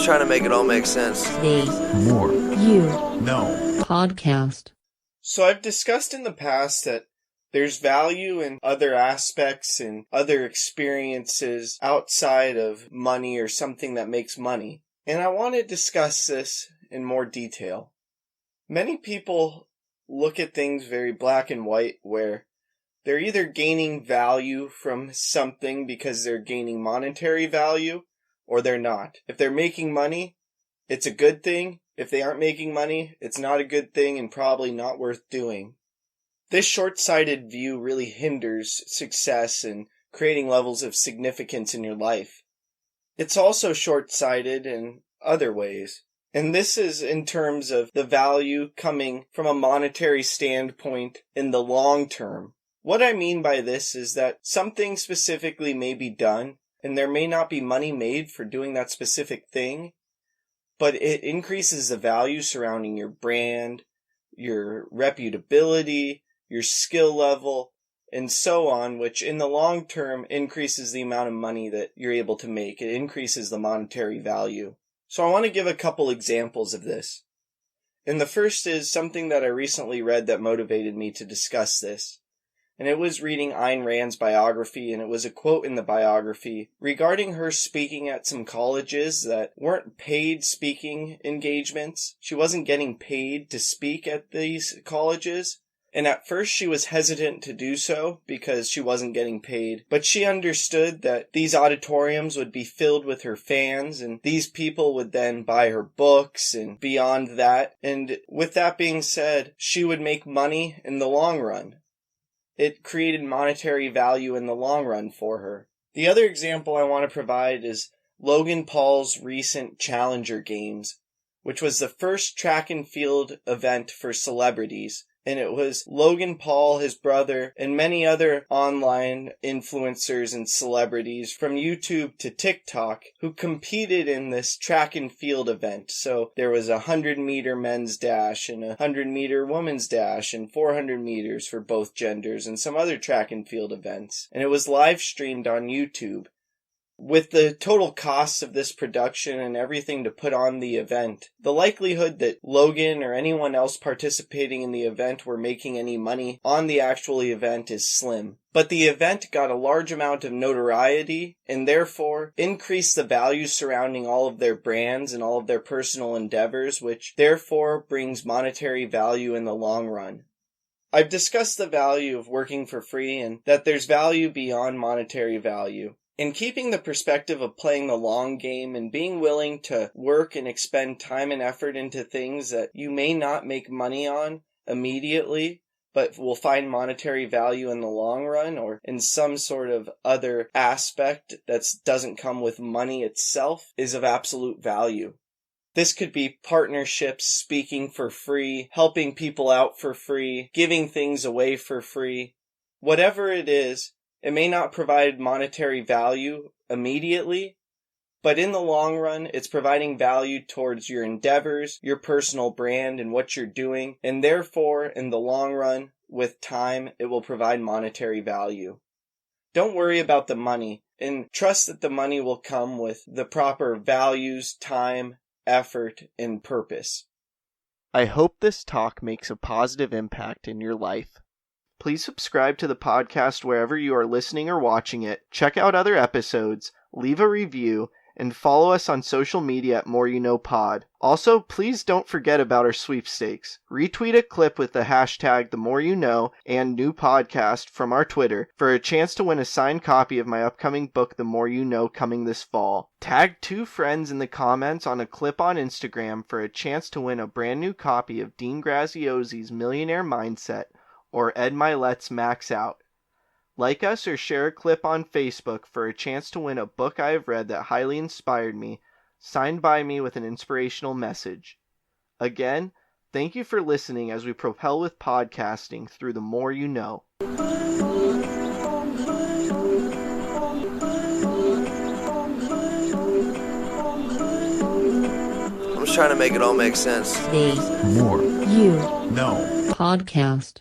trying to make it all make sense. The More You No Podcast. So I've discussed in the past that there's value in other aspects and other experiences outside of money or something that makes money. And I want to discuss this in more detail. Many people look at things very black and white, where they're either gaining value from something because they're gaining monetary value, or they're not. If they're making money, it's a good thing. If they aren't making money, it's not a good thing and probably not worth doing. This short-sighted view really hinders success and creating levels of significance in your life. It's also short-sighted in other ways. And this is in terms of the value coming from a monetary standpoint in the long term. What I mean by this is that something specifically may be done, and there may not be money made for doing that specific thing, but it increases the value surrounding your brand, your reputability, your skill level, and so on, which in the long term increases the amount of money that you're able to make. It increases the monetary value. So I want to give a couple examples of this. And the first is something that I recently read that motivated me to discuss this. And it was reading Ayn Rand's biography, and it was a quote in the biography regarding her speaking at some colleges that weren't paid speaking engagements. She wasn't getting paid to speak at these colleges. And at first she was hesitant to do so because she wasn't getting paid. But she understood that these auditoriums would be filled with her fans, and these people would then buy her books and beyond that. And with that being said, she would make money in the long run. It created monetary value in the long run for her. The other example I want to provide is Logan Paul's recent Challenger Games, which was the first track and field event for celebrities. And it was Logan Paul, his brother, and many other online influencers and celebrities from YouTube to TikTok who competed in this track and field event. So there was a 100-meter men's dash and a 100-meter women's dash and 400 meters for both genders and some other track and field events. And it was live streamed on YouTube. With the total costs of this production and everything to put on the event, the likelihood that Logan or anyone else participating in the event were making any money on the actual event is slim. But the event got a large amount of notoriety and therefore increased the value surrounding all of their brands and all of their personal endeavors, which therefore brings monetary value in the long run. I've discussed the value of working for free and that there's value beyond monetary value. In keeping the perspective of playing the long game and being willing to work and expend time and effort into things that you may not make money on immediately, but will find monetary value in the long run or in some sort of other aspect that doesn't come with money itself, is of absolute value. This could be partnerships, speaking for free, helping people out for free, giving things away for free. Whatever it is, it may not provide monetary value immediately, but in the long run, it's providing value towards your endeavors, your personal brand, and what you're doing, and therefore, in the long run, with time, it will provide monetary value. Don't worry about the money, and trust that the money will come with the proper values, time, effort, and purpose. I hope this talk makes a positive impact in your life. Please subscribe to the podcast wherever you are listening or watching it, check out other episodes, leave a review, and follow us on social media at More You Know Pod. Also, please don't forget about our sweepstakes. Retweet a clip with the hashtag #TheMoreYouKnow and new podcast from our Twitter for a chance to win a signed copy of my upcoming book, The More You Know, coming this fall. Tag 2 friends in the comments on a clip on Instagram for a chance to win a brand new copy of Dean Graziosi's Millionaire Mindset or Ed Milet's Max Out. Like us or share a clip on Facebook for a chance to win a book I have read that highly inspired me, signed by me with an inspirational message. Again, thank you for listening as we propel with podcasting through the more you know. I'm just trying to make it all make sense. The More You No Podcast.